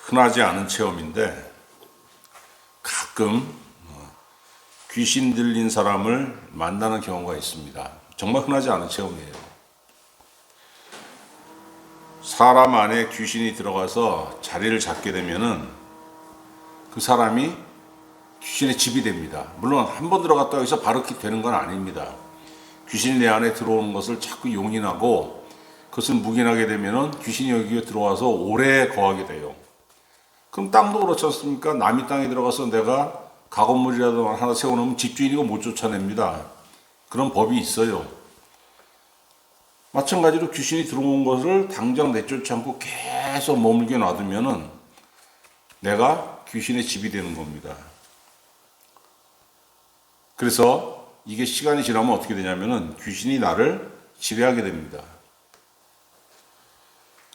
흔하지 않은 체험인데 가끔 귀신 들린 사람을 만나는 경우가 있습니다. 정말 흔하지 않은 체험이에요. 사람 안에 귀신이 들어가서 자리를 잡게 되면은 그 사람이 귀신의 집이 됩니다. 물론 한 번 들어갔다고 해서 바로 이렇게 되는 건 아닙니다. 귀신이 내 안에 들어오는 것을 자꾸 용인하고 그것을 묵인하게 되면은 귀신이 여기에 들어와서 오래 거하게 돼요. 그럼 땅도 그렇지 않습니까? 남의 땅에 들어가서 내가 가건물이라도 하나 세워놓으면 집주인이고 못 쫓아냅니다. 그런 법이 있어요. 마찬가지로 귀신이 들어온 것을 당장 내쫓지 않고 계속 머물게 놔두면은 내가 귀신의 집이 되는 겁니다. 그래서 이게 시간이 지나면 어떻게 되냐면은 귀신이 나를 지배하게 됩니다.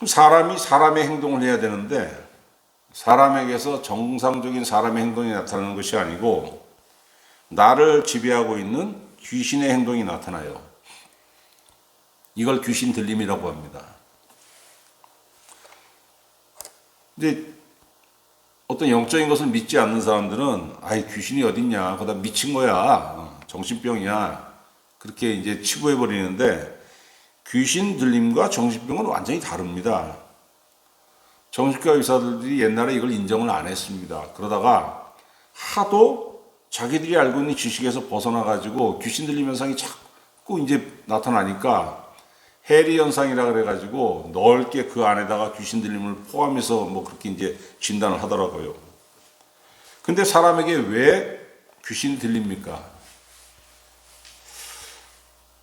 사람이 사람의 행동을 해야 되는데 사람에게서 정상적인 사람의 행동이 나타나는 것이 아니고 나를 지배하고 있는 귀신의 행동이 나타나요. 이걸 귀신 들림이라고 합니다. 근데 어떤 영적인 것을 믿지 않는 사람들은 아이 귀신이 어딨냐, 그다 미친 거야, 정신병이야, 그렇게 이제 치부해 버리는데 귀신 들림과 정신병은 완전히 다릅니다. 정신과 의사들이 옛날에 이걸 인정을 안 했습니다. 그러다가 하도 자기들이 알고 있는 지식에서 벗어나 가지고 귀신 들림 현상이 자꾸 이제 나타나니까 해리 현상이라 그래 가지고 넓게 그 안에다가 귀신 들림을 포함해서 뭐 그렇게 이제 진단을 하더라고요. 근데 사람에게 왜 귀신 들립니까?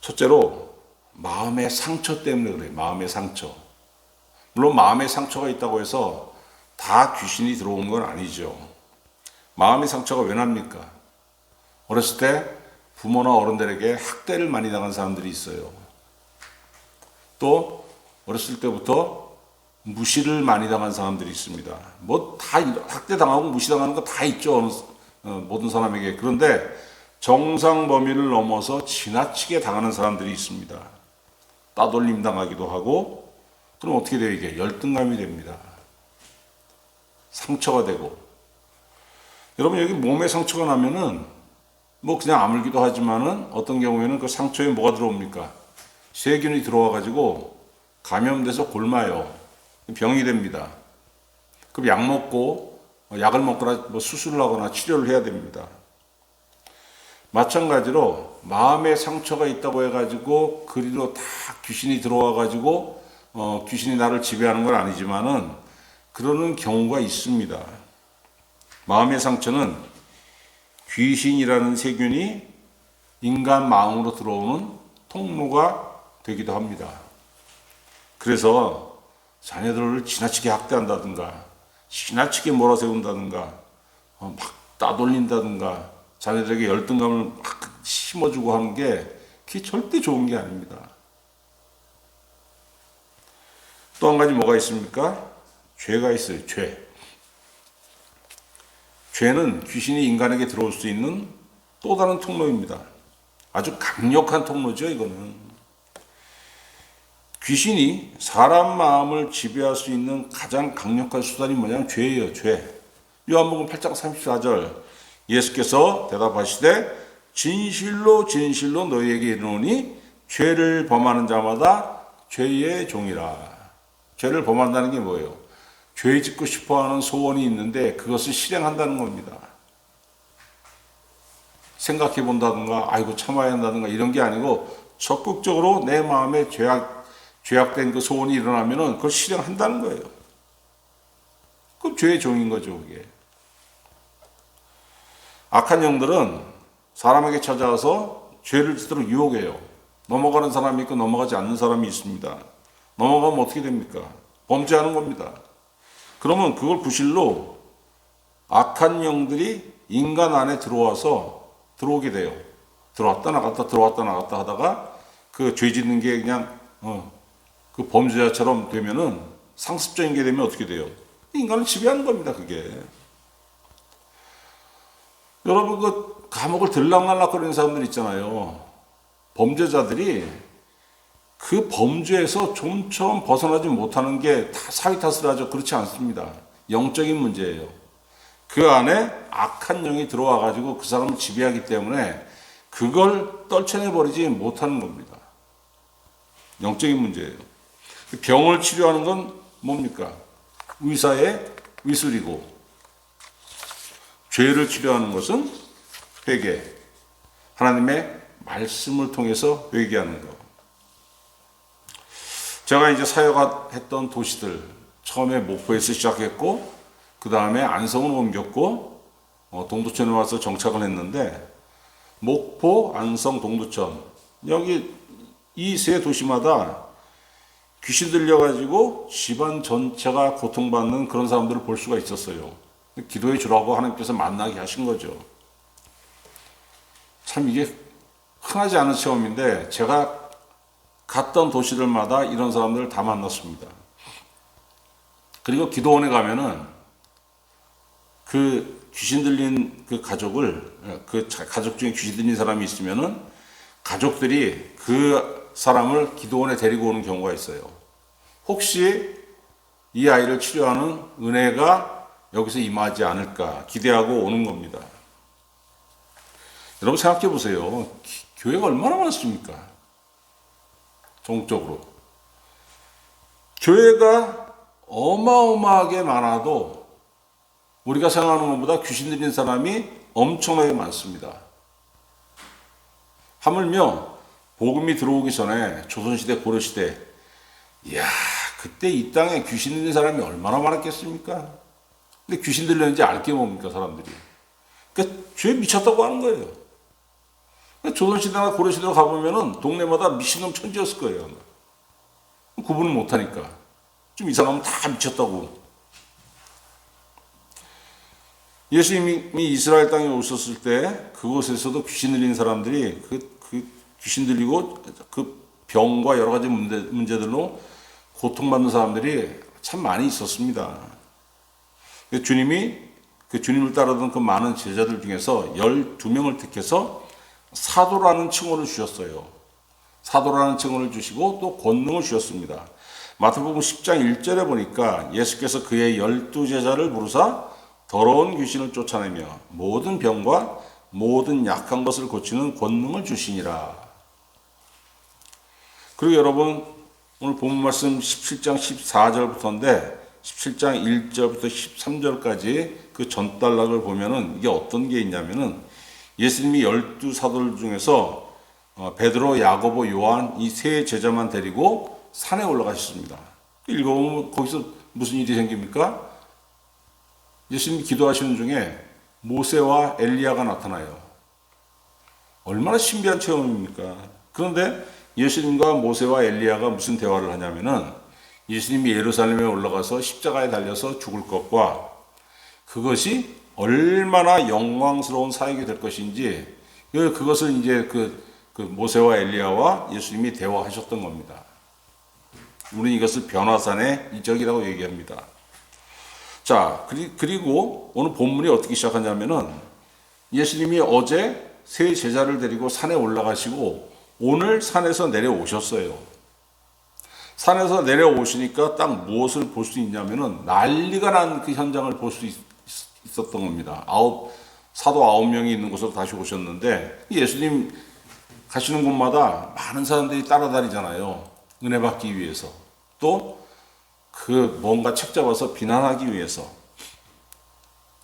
첫째로 마음의 상처 때문에 그래요. 마음의 상처. 물론 마음의 상처가 있다고 해서 다 귀신이 들어온 건 아니죠. 마음의 상처가 왜 납니까? 어렸을 때 부모나 어른들에게 학대를 많이 당한 사람들이 있어요. 또 어렸을 때부터 무시를 많이 당한 사람들이 있습니다. 뭐 다 학대 당하고 무시당하는 거 다 있죠. 모든 사람에게. 그런데 정상 범위를 넘어서 지나치게 당하는 사람들이 있습니다. 따돌림 당하기도 하고, 그럼 어떻게 돼요? 이게 열등감이 됩니다. 상처가 되고. 여러분 여기 몸에 상처가 나면은 뭐 그냥 아물기도 하지만은 어떤 경우에는 그 상처에 뭐가 들어옵니까? 세균이 들어와 가지고 감염돼서 곪아요. 병이 됩니다. 그럼 약 먹고 약을 먹거나 뭐 수술을 하거나 치료를 해야 됩니다. 마찬가지로 마음에 상처가 있다고 해가지고 그리로 다 귀신이 들어와 가지고 귀신이 나를 지배하는 건 아니지만은 그러는 경우가 있습니다. 마음의 상처는 귀신이라는 세균이 인간 마음으로 들어오는 통로가 되기도 합니다. 그래서 자녀들을 지나치게 학대한다든가 지나치게 몰아세운다든가 막 따돌린다든가 자녀들에게 열등감을 막 심어주고 하는 게 그게 절대 좋은 게 아닙니다. 또 한 가지 뭐가 있습니까? 죄가 있어요. 죄. 죄는 귀신이 인간에게 들어올 수 있는 또 다른 통로입니다. 아주 강력한 통로죠, 이거는. 귀신이 사람 마음을 지배할 수 있는 가장 강력한 수단이 뭐냐면 죄예요, 죄. 요한복음 8장 34절 예수께서 대답하시되 진실로 진실로 너희에게 이르노니 죄를 범하는 자마다 죄의 종이라. 죄를 범한다는 게 뭐예요? 죄 짓고 싶어하는 소원이 있는데 그것을 실행한다는 겁니다. 생각해 본다든가 아이고 참아야 한다든가 이런 게 아니고 적극적으로 내 마음에 죄악된 그 소원이 일어나면은 그걸 실행한다는 거예요. 그럼 죄의 종인 거죠, 그게. 악한 영들은 사람에게 찾아와서 죄를 짓도록 유혹해요. 넘어가는 사람이 있고 넘어가지 않는 사람이 있습니다. 넘어가면 어떻게 됩니까? 범죄하는 겁니다. 그러면 그걸 부실로 악한 영들이 인간 안에 들어오게 돼요. 들어왔다 나갔다 하다가 그 죄 짓는 게 그냥 그 범죄자처럼 되면은 상습적인 게 되면 어떻게 돼요? 인간을 지배하는 겁니다, 그게. 여러분 그 감옥을 들락날락거리는 사람들 있잖아요. 범죄자들이 그 범죄에서 좀처럼 벗어나지 못하는 게 다 사위 탓을 하죠. 그렇지 않습니다. 영적인 문제예요. 그 안에 악한 영이 들어와 가지고 그 사람을 지배하기 때문에 그걸 떨쳐내버리지 못하는 겁니다. 영적인 문제예요. 병을 치료하는 건 뭡니까? 의사의 의술이고, 죄를 치료하는 것은 회개, 하나님의 말씀을 통해서 회개하는 것. 제가 이제 사역했던 도시들, 처음에 목포에서 시작했고, 그 다음에 안성으로 옮겼고, 동두천에 와서 정착을 했는데, 목포, 안성, 동두천, 여기 이 세 도시마다 귀신 들려가지고 집안 전체가 고통받는 그런 사람들을 볼 수가 있었어요. 기도해 주라고 하나님께서 만나게 하신 거죠. 참 이게 흔하지 않은 체험인데 제가 갔던 도시들마다 이런 사람들을 다 만났습니다. 그리고 기도원에 가면은 그 귀신 들린 그 가족을, 그 가족 중에 귀신 들린 사람이 있으면은 가족들이 그 사람을 기도원에 데리고 오는 경우가 있어요. 혹시 이 아이를 치료하는 은혜가 여기서 임하지 않을까 기대하고 오는 겁니다. 여러분 생각해 보세요. 교회가 얼마나 많습니까? 전국적으로. 교회가 어마어마하게 많아도 우리가 생각하는 것보다 귀신 들린 사람이 엄청나게 많습니다. 하물며 복음이 들어오기 전에 조선시대, 고려시대, 이야, 그때 이 땅에 귀신 들린 사람이 얼마나 많았겠습니까? 근데 귀신 들렸는지 알게 뭡니까, 사람들이? 그러니까 죄 미쳤다고 하는 거예요. 그러니까 조선시대나 고려시대로 가보면은 동네마다 미친놈 천지였을 거예요. 구분을 못하니까. 좀 이상하면 다 미쳤다고. 예수님이 이스라엘 땅에 오셨을 때 그곳에서도 귀신 들린 사람들이 그 귀신 들리고 그 병과 여러 가지 문제들로 고통받는 사람들이 참 많이 있었습니다. 주님이 그 주님을 따르던 그 많은 제자들 중에서 12명을 택해서 사도라는 칭호를 주셨어요. 사도라는 칭호를 주시고 또 권능을 주셨습니다. 마태복음 10장 1절에 보니까 예수께서 그의 12제자를 부르사 더러운 귀신을 쫓아내며 모든 병과 모든 약한 것을 고치는 권능을 주시니라. 그리고 여러분 오늘 본문 말씀 17장 14절부터인데 17장 1절부터 13절까지 그 전단락을 보면은 이게 어떤 게 있냐면은 예수님이 12사도들 중에서 베드로, 야고보, 요한 이 세 제자만 데리고 산에 올라가셨습니다. 읽어보면 거기서 무슨 일이 생깁니까? 예수님이 기도하시는 중에 모세와 엘리야가 나타나요. 얼마나 신비한 체험입니까? 그런데 예수님과 모세와 엘리야가 무슨 대화를 하냐면은 예수님이 예루살렘에 올라가서 십자가에 달려서 죽을 것과 그것이 얼마나 영광스러운 사역이 될 것인지 그것을 이제 그 모세와 엘리야와 예수님이 대화하셨던 겁니다. 우리는 이것을 변화산의 이적이라고 얘기합니다. 자, 그리고 오늘 본문이 어떻게 시작하냐면은 예수님이 어제 세 제자를 데리고 산에 올라가시고 오늘 산에서 내려오셨어요. 산에서 내려오시니까 딱 무엇을 볼 수 있냐면은 난리가 난 그 현장을 볼 수 있었던 겁니다. 사도 9명이 있는 곳으로 다시 오셨는데 예수님 가시는 곳마다 많은 사람들이 따라다니잖아요. 은혜 받기 위해서. 또 그 뭔가 책 잡아서 비난하기 위해서.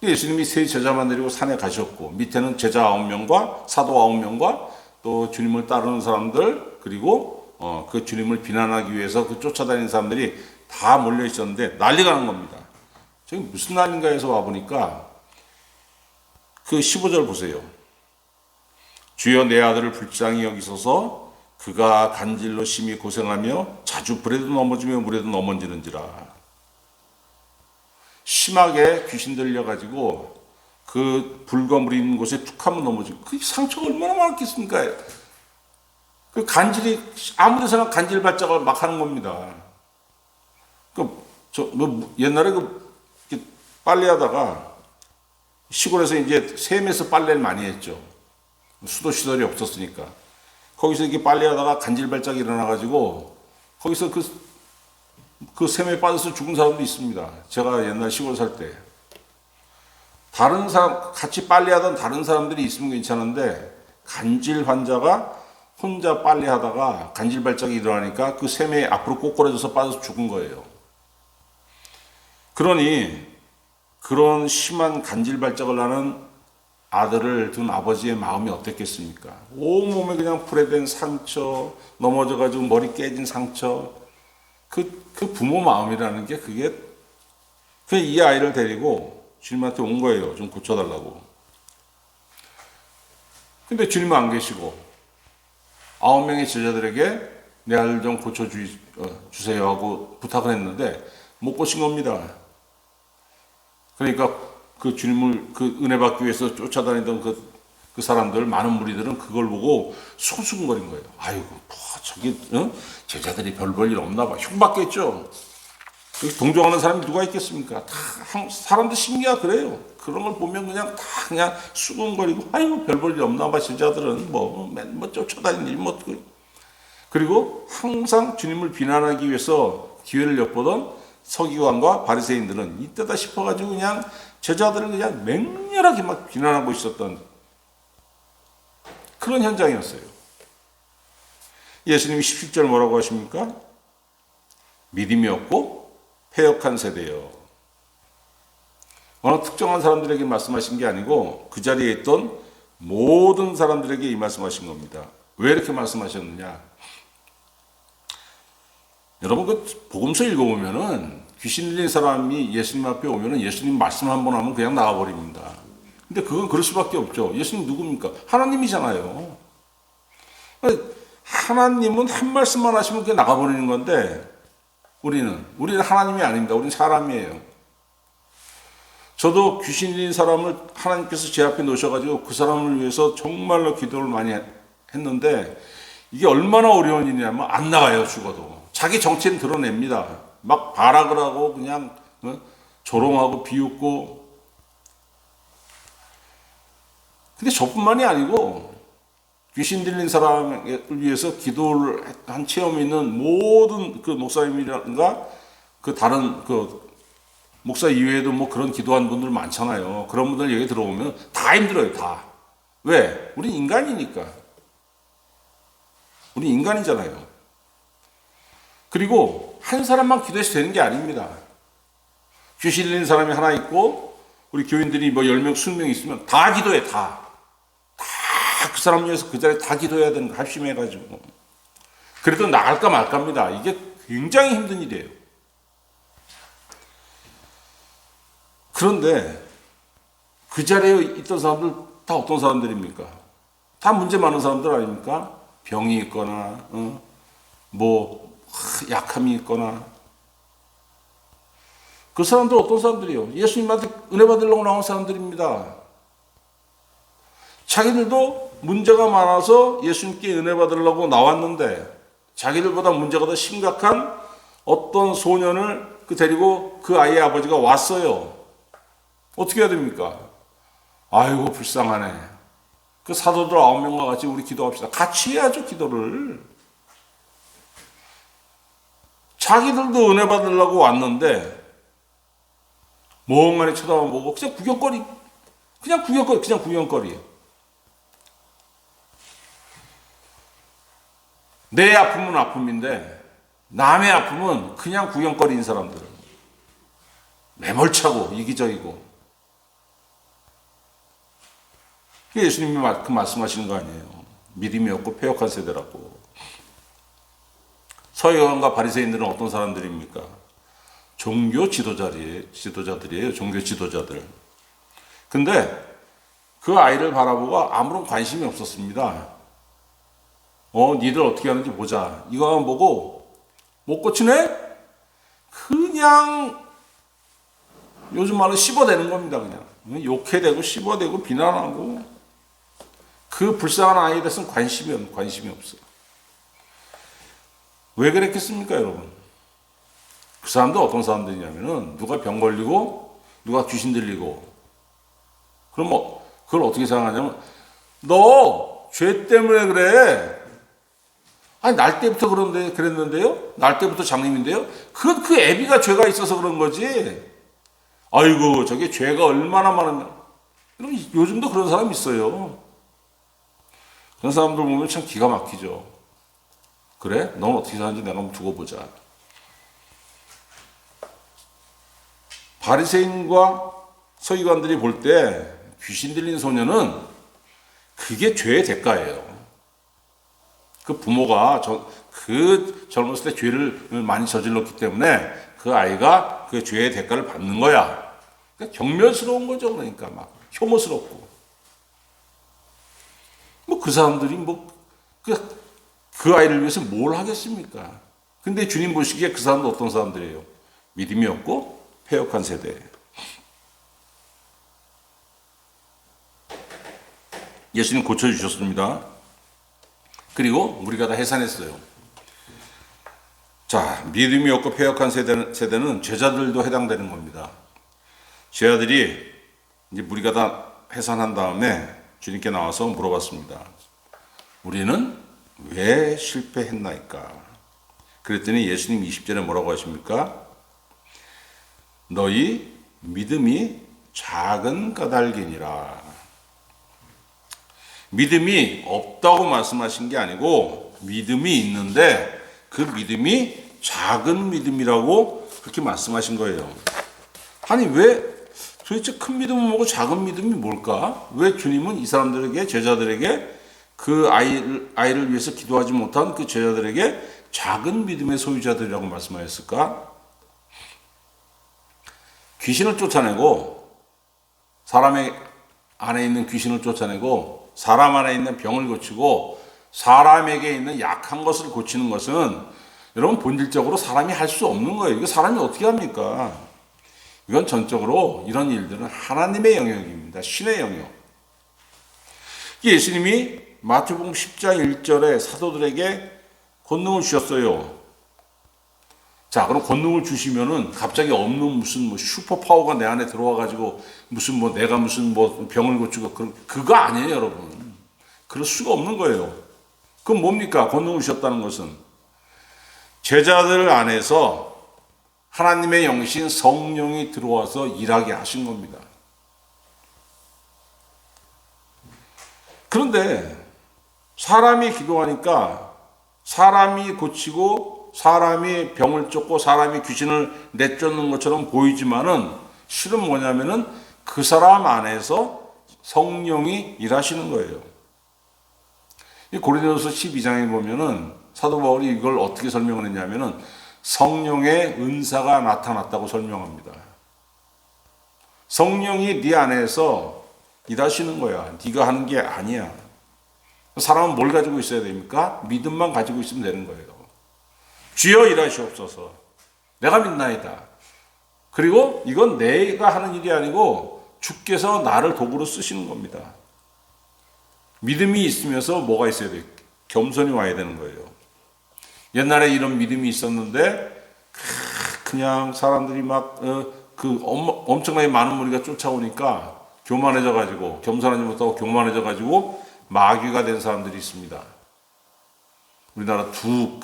예수님이 세 제자만 데리고 산에 가셨고 밑에는 제자 9명과 사도 9명과 또 주님을 따르는 사람들 그리고 그 주님을 비난하기 위해서 그 쫓아다니는 사람들이 다 몰려 있었는데 난리가 난 겁니다. 저기 무슨 날인가 해서 와보니까 그 15절 보세요. 주여 내 아들을 불쌍히 여기소서 그가 간질로 심히 고생하며 자주 불에도 넘어지며 물에도 넘어지는지라. 심하게 귀신 들려가지고 그 불과 물이 있는 곳에 툭 하면 넘어지고 그 상처가 얼마나 많겠습니까? 그 간질이 아무 데서나 간질 발작을 막 하는 겁니다. 옛날에 빨래하다가 시골에서 이제 샘에서 빨래를 많이 했죠. 수도 시설이 없었으니까. 거기서 이렇게 빨래하다가 간질 발작이 일어나가지고 거기서 그 샘에 빠져서 죽은 사람도 있습니다. 제가 옛날 시골 살 때. 다른 사람, 같이 빨래하던 다른 사람들이 있으면 괜찮은데, 간질 환자가 혼자 빨래하다가 간질 발작이 일어나니까 그 샘에 앞으로 꼬꾸라져서 빠져서 죽은 거예요. 그러니, 그런 심한 간질 발작을 하는 아들을 둔 아버지의 마음이 어땠겠습니까? 온몸에 그냥 풀에 된 상처, 넘어져가지고 머리 깨진 상처, 그 부모 마음이라는 게 그게 이 아이를 데리고 주님한테 온 거예요. 좀 고쳐달라고. 근데 주님은 안 계시고 9명의 제자들에게 내 아들 좀 고쳐주세요 하고 부탁을 했는데 못 고친 겁니다. 그러니까 그 주님을 그 은혜 받기 위해서 쫓아다니던 그 사람들, 많은 무리들은 그걸 보고 수근수근거린 거예요. 아이고, 저기 제자들이 별 볼 일 없나 봐. 흉받겠죠. 동정하는 사람이 누가 있겠습니까? 다 사람들 심리가 그래요. 그런 걸 보면 그냥 수근거리고 아이고 별 볼 일 없나 봐. 제자들은 뭐 쫓아다니는 일 뭐. 그리고 항상 주님을 비난하기 위해서 기회를 엿보던 서기관과 바리새인들은 이때다 싶어가지고 그냥 제자들을 그냥 맹렬하게 막 비난하고 있었던 그런 현장이었어요. 예수님이 17절 뭐라고 하십니까? 믿음이 없고 패역한 세대요. 어느 특정한 사람들에게 말씀하신 게 아니고 그 자리에 있던 모든 사람들에게 이 말씀하신 겁니다. 왜 이렇게 말씀하셨느냐? 여러분 그 복음서 읽어보면은 귀신 들린 사람이 예수님 앞에 오면은 예수님 말씀 한번 하면 그냥 나가버립니다. 근데 그건 그럴 수밖에 없죠. 예수님 누굽니까? 하나님이잖아요. 하나님은 한 말씀만 하시면 그게 나가버리는 건데 우리는 하나님이 아닙니다. 우리는 사람이에요. 저도 귀신 들린 사람을 하나님께서 제 앞에 놓으셔가지고 그 사람을 위해서 정말로 기도를 많이 했는데 이게 얼마나 어려운 일이냐면 안 나가요. 죽어도. 자기 정체는 드러냅니다. 막 발악을 하고 그냥 조롱하고 비웃고. 근데 저뿐만이 아니고 귀신 들린 사람을 위해서 기도를 한 체험이 있는 모든 그 목사님이라든가 그 다른 그 목사 이외에도 뭐 그런 기도한 분들 많잖아요. 그런 분들 얘기 들어보면 다 힘들어요. 다. 왜? 우리 인간이니까. 우리 인간이잖아요. 그리고 한 사람만 기도해서 되는 게 아닙니다. 귀신 들린 사람이 하나 있고 우리 교인들이 뭐 10명, 20명 있으면 다 기도해. 다 그 사람 위해서 그 자리에 다 기도해야 되는 거 합심해가지고. 그래도 나갈까 말까입니다. 이게 굉장히 힘든 일이에요. 그런데 그 자리에 있던 사람들 다 어떤 사람들입니까? 다 문제 많은 사람들 아닙니까? 병이 있거나 뭐 약함이 있거나. 그 사람들 어떤 사람들이요? 예수님한테 은혜 받으려고 나온 사람들입니다. 자기들도 문제가 많아서 예수님께 은혜 받으려고 나왔는데 자기들보다 문제가 더 심각한 어떤 소년을 데리고 그 아이의 아버지가 왔어요. 어떻게 해야 됩니까? 아이고 불쌍하네. 그 사도들 9명과 같이 우리 기도합시다. 같이 해야죠 기도를. 자기들도 은혜 받으려고 왔는데 멍하니 쳐다만 보고 그냥 구경거리. 내 아픔은 아픔인데 남의 아픔은 그냥 구경거리인 사람들. 매몰차고 이기적이고. 예수님이 그 말씀하시는 거 아니에요. 믿음이 없고 패역한 세대라고. 서기관과 바리새인들은 어떤 사람들입니까? 종교 지도자들이에요. 종교 지도자들. 근데 그 아이를 바라보고 아무런 관심이 없었습니다. 니들 어떻게 하는지 보자. 이거만 보고 못 고치네? 그냥 요즘 말로 씹어대는 겁니다. 그냥 욕해대고 씹어대고 비난하고. 그 불쌍한 아이에 대해서는 관심이 없어요. 왜 그랬겠습니까, 여러분? 그 사람들 어떤 사람들이냐면은 누가 병 걸리고 누가 귀신 들리고 그럼 그걸 어떻게 생각하냐면 너 죄 때문에 그래. 아니, 날 때부터 그랬는데요? 날 때부터 장님인데요? 그건 그 애비가 죄가 있어서 그런 거지. 아이고, 저게 죄가 얼마나 많으면. 요즘도 그런 사람 있어요. 그런 사람들 보면 참 기가 막히죠. 그래? 넌 어떻게 사는지 내가 한번 두고 보자. 바리새인과 서기관들이 볼 때 귀신 들린 소녀는 그게 죄의 대가예요. 그 부모가 그 젊었을 때 죄를 많이 저질렀기 때문에 그 아이가 그 죄의 대가를 받는 거야. 그러니까 경멸스러운 거죠. 그러니까 막 혐오스럽고. 뭐 그 사람들이 그 아이를 위해서 뭘 하겠습니까? 근데 주님 보시기에 그 사람도 어떤 사람들이에요? 믿음이 없고 패역한 세대. 예수님 고쳐주셨습니다. 그리고 우리가 다 해산했어요. 자, 믿음이 없고 패역한 세대는 제자들도 해당되는 겁니다. 제자들이 이제 우리가 다 해산한 다음에 주님께 나와서 물어봤습니다. 우리는 왜 실패했나이까? 그랬더니 예수님 20절에 뭐라고 하십니까? 너희 믿음이 작은 까닭이니라. 믿음이 없다고 말씀하신 게 아니고 믿음이 있는데 그 믿음이 작은 믿음이라고 그렇게 말씀하신 거예요. 아니, 왜 도대체 큰 믿음은 뭐고 작은 믿음이 뭘까? 왜 주님은 이 사람들에게, 제자들에게 그 아이를 위해서 기도하지 못한 그 제자들에게 작은 믿음의 소유자들이라고 말씀하셨을까? 귀신을 쫓아내고, 사람의 안에 있는 귀신을 쫓아내고, 사람 안에 있는 병을 고치고, 사람에게 있는 약한 것을 고치는 것은 여러분 본질적으로 사람이 할 수 없는 거예요. 이거 사람이 어떻게 합니까? 이건 전적으로 이런 일들은 하나님의 영역입니다. 신의 영역. 예수님이 마태복음 10장 1절에 사도들에게 권능을 주셨어요. 자, 그럼 권능을 주시면은 갑자기 없는 무슨 슈퍼 파워가 내 안에 들어와 가지고 내가 병을 고치고 그거 아니에요, 여러분. 그럴 수가 없는 거예요. 그럼 뭡니까? 권능을 주셨다는 것은 제자들 안에서 하나님의 영신 성령이 들어와서 일하게 하신 겁니다. 그런데 사람이 기도하니까 사람이 고치고 사람이 병을 쫓고 사람이 귀신을 내쫓는 것처럼 보이지만은 실은 뭐냐면은 그 사람 안에서 성령이 일하시는 거예요. 이 고린도서 12장에 보면은 사도 바울이 이걸 어떻게 설명을 했냐면은 성령의 은사가 나타났다고 설명합니다. 성령이 네 안에서 일하시는 거야. 네가 하는 게 아니야. 사람은 뭘 가지고 있어야 됩니까? 믿음만 가지고 있으면 되는 거예요. 주여 일하시옵소서. 내가 믿나이다. 그리고 이건 내가 하는 일이 아니고 주께서 나를 도구로 쓰시는 겁니다. 믿음이 있으면서 뭐가 있어야 돼요? 겸손이 와야 되는 거예요. 옛날에 이런 믿음이 있었는데 그냥 사람들이 엄청나게 많은 무리가 쫓아오니까 교만해져 가지고 겸손하지 못하고 교만해져 가지고 마귀가 된 사람들이 있습니다. 우리나라 두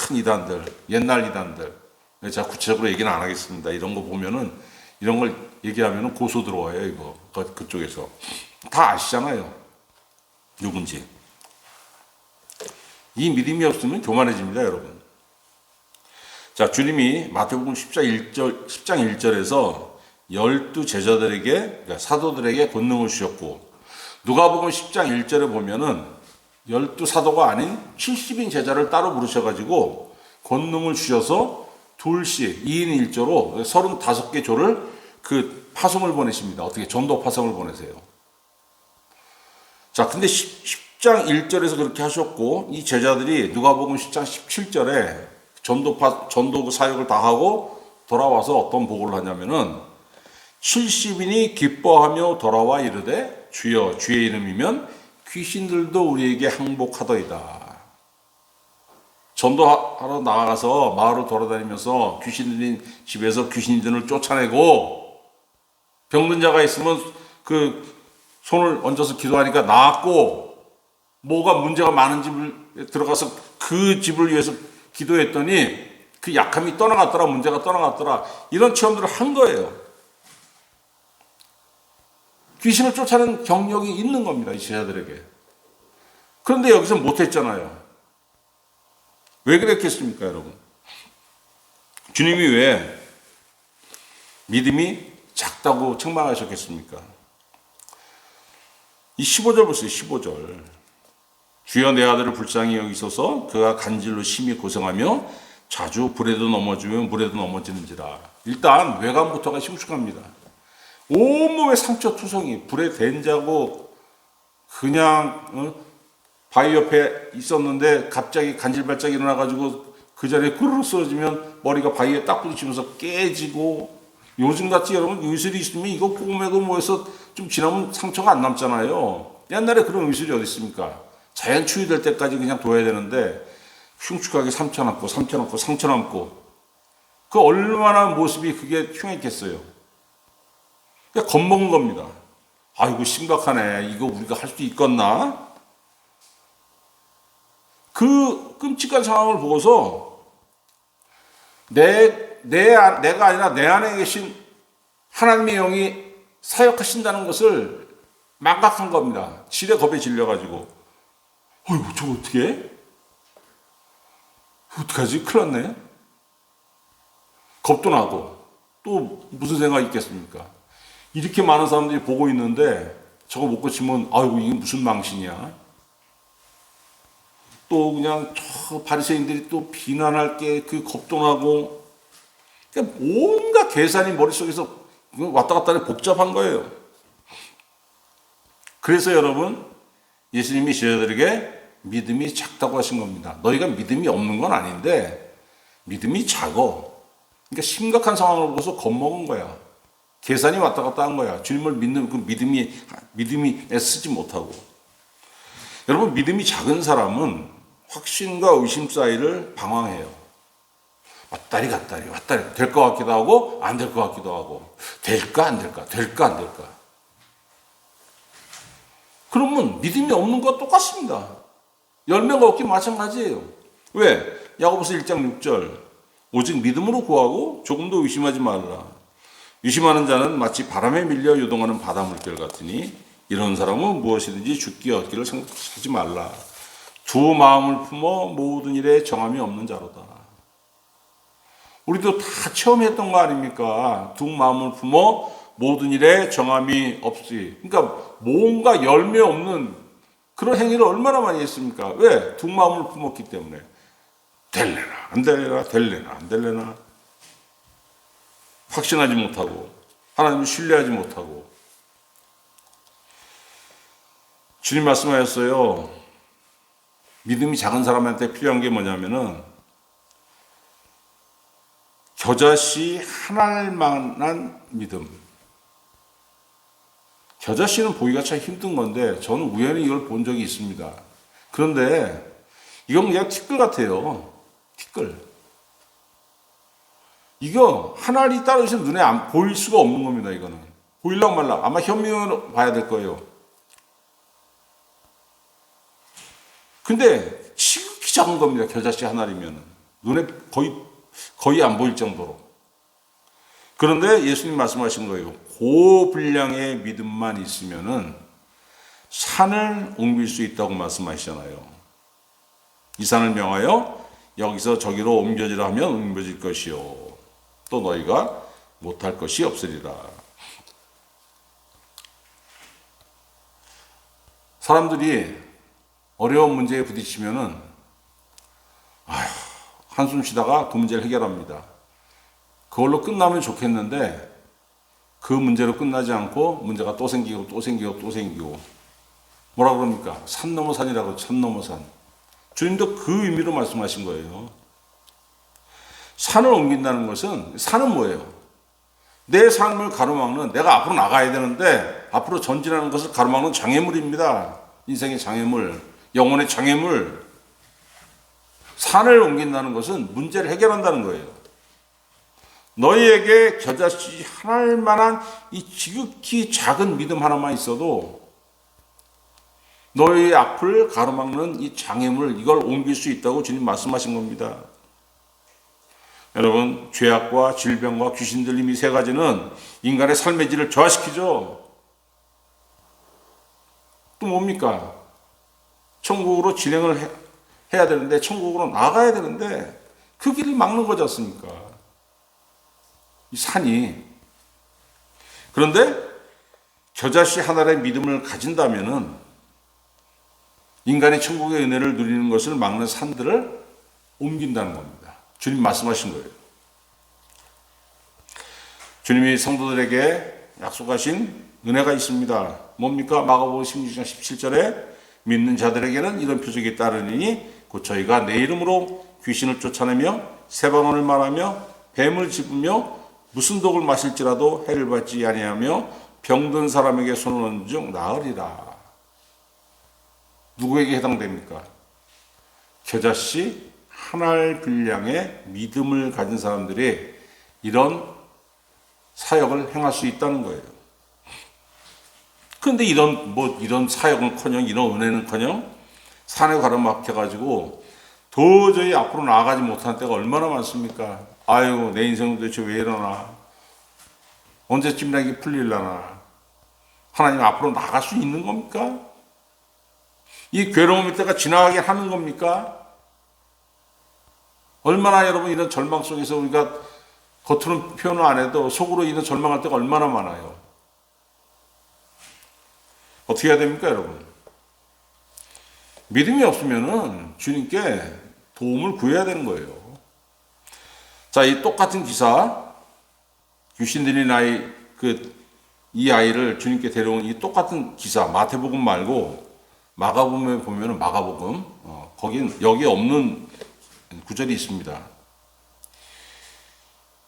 큰 이단들, 옛날 이단들. 제가 구체적으로 얘기는 안 하겠습니다. 이런 거 보면은 이런 걸 얘기하면은 고소 들어와요. 이거 그쪽에서 다 아시잖아요. 누군지. 이 믿음이 없으면 교만해집니다, 여러분. 자, 주님이 마태복음 10장 1절에서 12 제자들에게, 그러니까 사도들에게 권능을 주셨고, 누가복음 10장 1절에 보면은 12 사도가 아닌 70인 제자를 따로 부르셔가지고 권능을 주셔서 둘씩 2인 1조로 35개 조를 그 파송을 보내십니다. 어떻게? 전도 파송을 보내세요. 자, 근데 10장 1절에서 그렇게 하셨고, 이 제자들이 누가복음 10장 17절에 전도 사역을 다 하고 돌아와서 어떤 보고를 하냐면은 70인이 기뻐하며 돌아와 이르되 주여 주의 이름이면 귀신들도 우리에게 항복하더이다. 전도하러 나가서 마을을 돌아다니면서 귀신 들린 집에서 귀신들을 쫓아내고 병든 자가 있으면 그 손을 얹어서 기도하니까 나았고 뭐가 문제가 많은지 들어가서 그 집을 위해서 기도했더니 그 약함이 떠나갔더라, 문제가 떠나갔더라, 이런 체험들을 한 거예요. 귀신을 쫓아내는 경력이 있는 겁니다, 이 제자들에게. 그런데 여기서 못했잖아요. 왜 그랬겠습니까, 여러분? 주님이 왜 믿음이 작다고 책망하셨겠습니까? 이 15절 보세요, 15절. 주여 내 아들을 불쌍히 여기소서 그가 간질로 심히 고생하며 자주 불에도 넘어지면 물에도 넘어지는지라. 일단 외관부터가 흉측합니다. 온몸에 상처 투성이, 불에 된자고 그냥 바위 옆에 있었는데 갑자기 간질발작 일어나가지고 그 자리에 구르륵 쓰러지면 머리가 바위에 딱 부딪히면서 깨지고, 요즘같이 여러분 의술이 있으면 이거 꼬매고 뭐해서 좀 지나면 상처가 안 남잖아요. 옛날에 그런 의술이 어디 있습니까? 자연 치유될 때까지 그냥 둬야 되는데 흉측하게 상처 남고 상처 남고 그 얼마나 모습이 그게 흉했겠어요. 그냥 겁먹은 겁니다. 아이고 심각하네. 이거 우리가 할 수 있겠나? 그 끔찍한 상황을 보고서 내가 아니라 내 안에 계신 하나님의 영이 사역하신다는 것을 망각한 겁니다. 지레 겁에 질려가지고 어이구 저거 어떻게 해? 어떡하지? 큰일 났네. 겁도 나고 또 무슨 생각이 있겠습니까? 이렇게 많은 사람들이 보고 있는데 저거 못 고치면 아이고 이게 무슨 망신이야. 또 그냥 저 바리새인들이 또 비난할 게 그 겁도 나고, 그러니까 온갖 계산이 머릿속에서 왔다 갔다 하는 복잡한 거예요. 그래서 여러분 예수님이 제자들에게 믿음이 작다고 하신 겁니다. 너희가 믿음이 없는 건 아닌데 믿음이 작어. 그러니까 심각한 상황을 보고서 겁먹은 거야. 계산이 왔다 갔다 한 거야. 주님을 믿는 그 믿음이 애쓰지 못하고. 여러분 믿음이 작은 사람은 확신과 의심 사이를 방황해요. 왔다리 갔다리 될 것 같기도 하고 안 될 것 같기도 하고, 될까 안 될까, 될까 안 될까. 그러면 믿음이 없는 것과 똑같습니다. 열매가 없기 마찬가지예요. 왜? 야고보서 1장 6절 오직 믿음으로 구하고 조금도 의심하지 말라. 의심하는 자는 마치 바람에 밀려 요동하는 바다 물결 같으니 이런 사람은 무엇이든지 죽기 얻기를 생각하지 말라. 두 마음을 품어 모든 일에 정함이 없는 자로다. 우리도 다 체험했던 거 아닙니까? 두 마음을 품어 모든 일에 정함이 없이. 그러니까 뭔가 열매 없는 그런 행위를 얼마나 많이 했습니까? 왜? 두 마음을 품었기 때문에. 될래나 안 될래나, 될래나 안 될래나. 확신하지 못하고 하나님을 신뢰하지 못하고. 주님 말씀하셨어요. 믿음이 작은 사람한테 필요한 게 뭐냐면은 겨자씨 하나일 만한 믿음. 겨자씨는 보기가 참 힘든 건데 저는 우연히 이걸 본 적이 있습니다. 그런데 이건 그냥 티끌 같아요. 티끌. 이거 하나리 따르시면 눈에 안 보일 수가 없는 겁니다. 이거는 보일랑 말랑. 아마 현미경으로 봐야 될 거예요. 근데 지극히 작은 겁니다. 겨자씨 하나리면 눈에 거의 안 보일 정도로. 그런데 예수님 말씀하신 거예요. 고분량의 믿음만 있으면은 산을 옮길 수 있다고 말씀하시잖아요. 이 산을 명하여 여기서 저기로 옮겨지라 하면 옮겨질 것이요 또 너희가 못할 것이 없으리라. 사람들이 어려운 문제에 부딪히면은 한숨 쉬다가 그 문제를 해결합니다. 그걸로 끝나면 좋겠는데 그 문제로 끝나지 않고 문제가 또 생기고 또 생기고 또 생기고. 뭐라 그럽니까? 산 넘어 산이라고. 산 넘어 산. 주님도 그 의미로 말씀하신 거예요. 산을 옮긴다는 것은, 산은 뭐예요? 내 삶을 가로막는, 내가 앞으로 나가야 되는데 앞으로 전진하는 것을 가로막는 장애물입니다. 인생의 장애물, 영혼의 장애물. 산을 옮긴다는 것은 문제를 해결한다는 거예요. 너희에게 겨자씨 하나일 만한 이 지극히 작은 믿음 하나만 있어도 너희의 앞을 가로막는 이 장애물, 이걸 옮길 수 있다고 주님 말씀하신 겁니다. 여러분, 죄악과 질병과 귀신 들림 이 세 가지는 인간의 삶의 질을 저하시키죠. 또 뭡니까? 천국으로 진행을 해야 되는데, 천국으로 나가야 되는데 그 길을 막는 거지 않습니까? 이 산이. 그런데 겨자씨 하나의 믿음을 가진다면은 인간이 천국의 은혜를 누리는 것을 막는 산들을 옮긴다는 겁니다. 주님 말씀하신 거예요. 주님이 성도들에게 약속하신 은혜가 있습니다. 뭡니까? 마가복음 16장 17절에 믿는 자들에게는 이런 표적이 따르니 곧 저희가 내 이름으로 귀신을 쫓아내며 새 방언을 말하며 뱀을 집으며 무슨 독을 마실지라도 해를 받지 아니하며 병든 사람에게 손을 얹은 즉 나으리라. 누구에게 해당됩니까? 겨자씨 한 알 분량의 믿음을 가진 사람들이 이런 사역을 행할 수 있다는 거예요. 그런데 이런 사역은커녕 이런 은혜는커녕 산에 가로막혀가지고 도저히 앞으로 나아가지 못하는 때가 얼마나 많습니까? 아유, 내 인생은 도대체 왜 이러나? 언제쯤이나 이게 풀릴라나? 하나님 앞으로 나갈 수 있는 겁니까? 이 괴로움의 때가 지나가게 하는 겁니까? 얼마나 여러분 이런 절망 속에서 우리가 겉으로는 표현을 안 해도 속으로 이런 절망할 때가 얼마나 많아요. 어떻게 해야 됩니까, 여러분? 믿음이 없으면은 주님께 도움을 구해야 되는 거예요. 자, 이 똑같은 기사, 귀신 들린 아이, 이 아이를 주님께 데려온 이 똑같은 기사, 마태복음 말고 마가복음에 보면은 마가복음, 거긴 여기 없는 구절이 있습니다.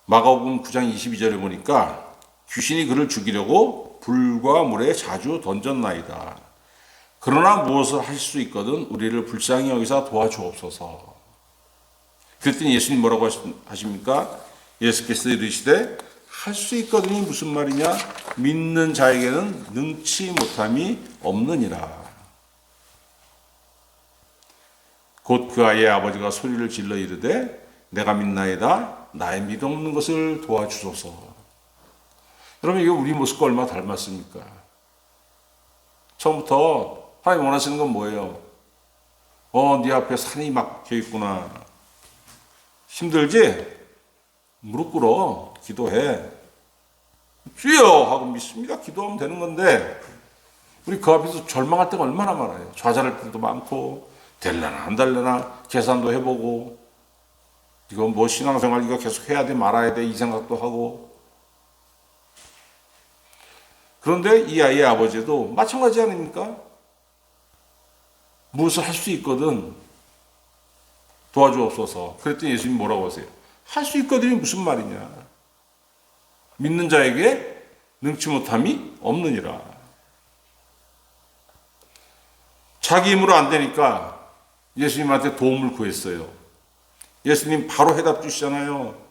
마가복음 9장 22절에 보니까 귀신이 그를 죽이려고 불과 물에 자주 던졌나이다. 그러나 무엇을 하실 수 있거든 우리를 불쌍히 여기사 도와주옵소서. 그랬더니 예수님 뭐라고 하십니까? 예수께서 이르시되 할 수 있거든이 무슨 말이냐? 믿는 자에게는 능치 못함이 없느니라. 곧 그 아이의 아버지가 소리를 질러 이르되 내가 믿나이다. 나의 믿음 없는 것을 도와주소서. 여러분, 이게 우리 모습과 얼마나 닮았습니까? 처음부터 하나님 원하시는 건 뭐예요? 네 앞에 산이 막혀 있구나. 힘들지? 무릎 꿇어. 기도해. 주여! 하고 믿습니다. 기도하면 되는 건데, 우리 그 앞에서 절망할 때가 얼마나 많아요. 좌절할 때도 많고, 될려나 안 될려나 계산도 해보고, 이건 뭐 신앙생활 이거 계속 해야 돼 말아야 돼 이 생각도 하고. 그런데 이 아이의 아버지도 마찬가지 아닙니까? 무엇을 할 수 있거든 도와주옵소서. 그랬더니 예수님 뭐라고 하세요? 할 수 있거든이 무슨 말이냐? 믿는 자에게 능치 못함이 없느니라. 자기 힘으로 안 되니까 예수님한테 도움을 구했어요. 예수님 바로 해답 주시잖아요.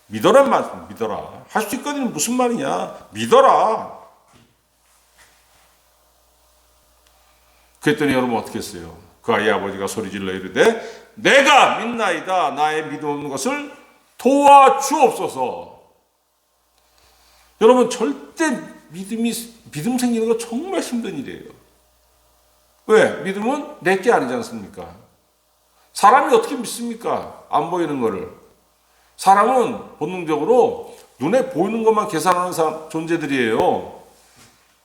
믿어란 말씀, 믿어라. 할 수 있거든요. 무슨 말이냐? 믿어라. 그랬더니 여러분 어떻게 했어요? 그 아이 아버지가 소리질러 이르되 내가 믿나이다. 나의 믿음 없는 것을 도와주옵소서. 여러분 절대 믿음 생기는 거 정말 힘든 일이에요. 왜? 믿음은 내게 아니지 않습니까? 사람이 어떻게 믿습니까? 안 보이는 거를. 사람은 본능적으로 눈에 보이는 것만 계산하는 존재들이에요.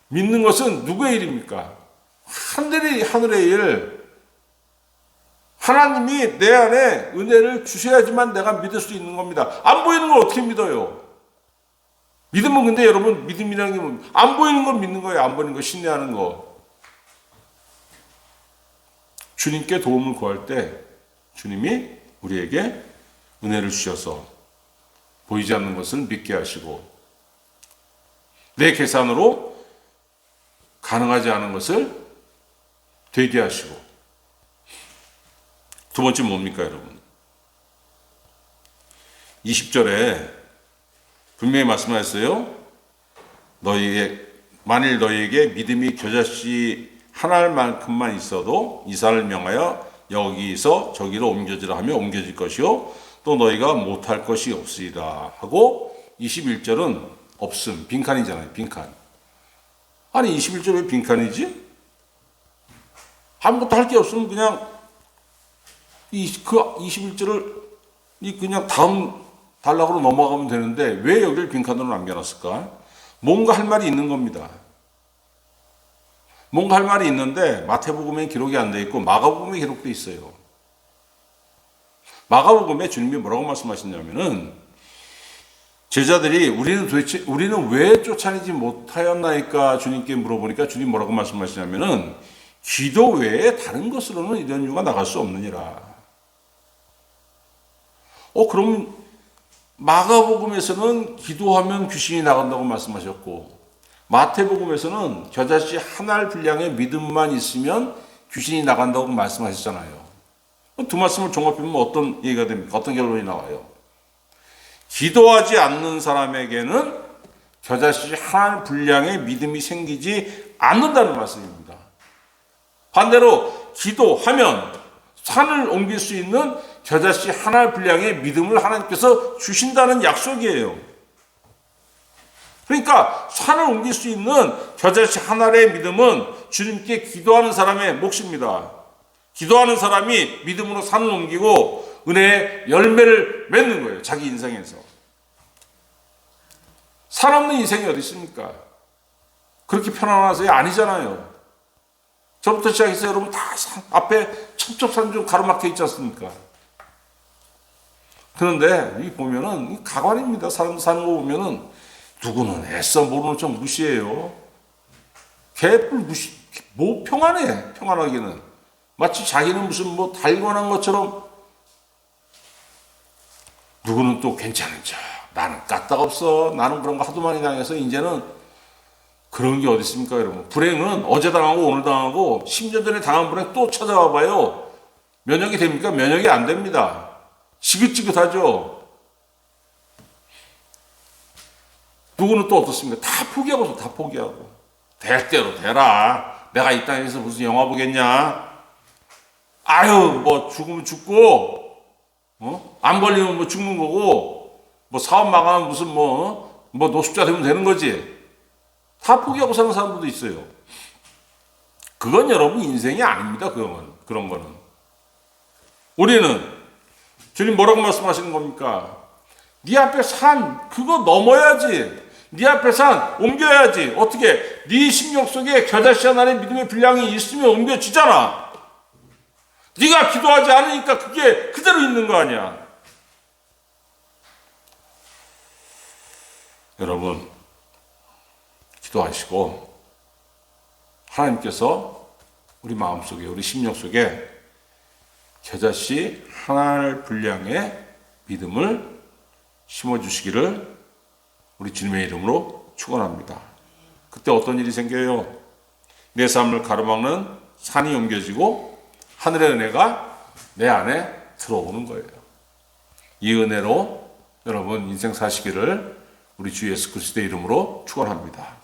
믿는 것은 누구의 일입니까? 하늘의 일. 하나님이 내 안에 은혜를 주셔야지만 내가 믿을 수 있는 겁니다. 안 보이는 걸 어떻게 믿어요? 믿음은 근데 여러분 믿음이라는 게 안 보이는 걸 믿는 거예요. 안 보이는 거 신뢰하는 거. 주님께 도움을 구할 때 주님이 우리에게 은혜를 주셔서 보이지 않는 것을 믿게 하시고 내 계산으로 가능하지 않은 것을 되게 하시고. 두 번째 뭡니까 여러분? 20절에 분명히 말씀하셨어요. 너희의 만일 너희에게 믿음이 겨자씨 하나만큼만 있어도 이사를 명하여 여기서 저기로 옮겨지라 하며 옮겨질 것이요 또 너희가 못할 것이 없으리라 하고 21절은 없음, 빈칸이잖아요. 빈칸. 아니 21절 왜 빈칸이지? 아무것도 할 게 없으면 그냥 그 21절을 그냥 다음 단락으로 넘어가면 되는데 왜 여기를 빈칸으로 남겨놨을까? 뭔가 할 말이 있는 겁니다. 뭔가 할 말이 있는데 마태복음에 기록이 안 돼 있고 마가복음에 기록돼 있어요. 마가복음에 주님이 뭐라고 말씀하셨냐면은 제자들이 우리는 왜 쫓아내지 못하였나이까 주님께 물어보니까 주님 뭐라고 말씀하시냐면은 기도 외에 다른 것으로는 이런 유가 나갈 수 없느니라. 그럼 마가복음에서는 기도하면 귀신이 나간다고 말씀하셨고 마태복음에서는 겨자씨 한 알 분량의 믿음만 있으면 귀신이 나간다고 말씀하셨잖아요. 두 말씀을 종합하면 어떤 얘기가 됩니까? 어떤 결론이 나와요? 기도하지 않는 사람에게는 겨자씨 한 알 분량의 믿음이 생기지 않는다는 말씀입니다. 반대로 기도하면 산을 옮길 수 있는 겨자씨 한 알 분량의 믿음을 하나님께서 주신다는 약속이에요. 그러니까 산을 옮길 수 있는 겨자씨 한 알의 믿음은 주님께 기도하는 사람의 몫입니다. 기도하는 사람이 믿음으로 산을 옮기고 은혜의 열매를 맺는 거예요. 자기 인생에서. 산 없는 인생이 어디 있습니까? 그렇게 편안하세요? 아니잖아요. 저부터 시작해서 여러분 다 앞에 첩첩산중 가로막혀 있지 않습니까? 그런데 이 보면은 가관입니다. 사람 사는 거 보면은 누구는 애써 모르는 척 무시해요. 개뿔 무시, 뭐 평안해, 평안하기는. 마치 자기는 무슨 뭐 달관한 것처럼 누구는 또 괜찮은 척. 나는 까딱없어. 나는 그런 거 하도 많이 당해서 이제는 그런 게 어디 있습니까, 여러분? 불행은 어제 당하고 오늘 당하고 10년 전에 당한 불행 또 찾아와 봐요. 면역이 됩니까? 면역이 안 됩니다. 지긋지긋하죠. 누구는 또 어떻습니까? 다 포기하고서 다 포기하고. 될 대로 되라. 내가 이 땅에서 무슨 영화 보겠냐? 아유, 뭐 죽으면 죽고, 안 걸리면 뭐 죽는 거고, 뭐 사업 망하면 무슨 뭐 노숙자 되면 되는 거지. 다 포기하고 사는 사람들도 있어요. 그건 여러분 인생이 아닙니다. 그런 거는. 우리는 주님 뭐라고 말씀하시는 겁니까? 네 앞에 산 그거 넘어야지. 네 앞에 산 옮겨야지. 어떻게? 네 심령 속에 겨자씨 하나의 믿음의 분량이 있으면 옮겨지잖아. 네가 기도하지 않으니까 그게 그대로 있는 거 아니야. 여러분 기도하시고 하나님께서 우리 마음속에 우리 심령 속에 겨자씨 한 알 분량의 믿음을 심어주시기를 우리 주님의 이름으로 축원합니다. 그때 어떤 일이 생겨요? 내 삶을 가로막는 산이 옮겨지고 하늘의 은혜가 내 안에 들어오는 거예요. 이 은혜로 여러분 인생 사시기를 우리 주 예수 그리스도의 이름으로 축원합니다.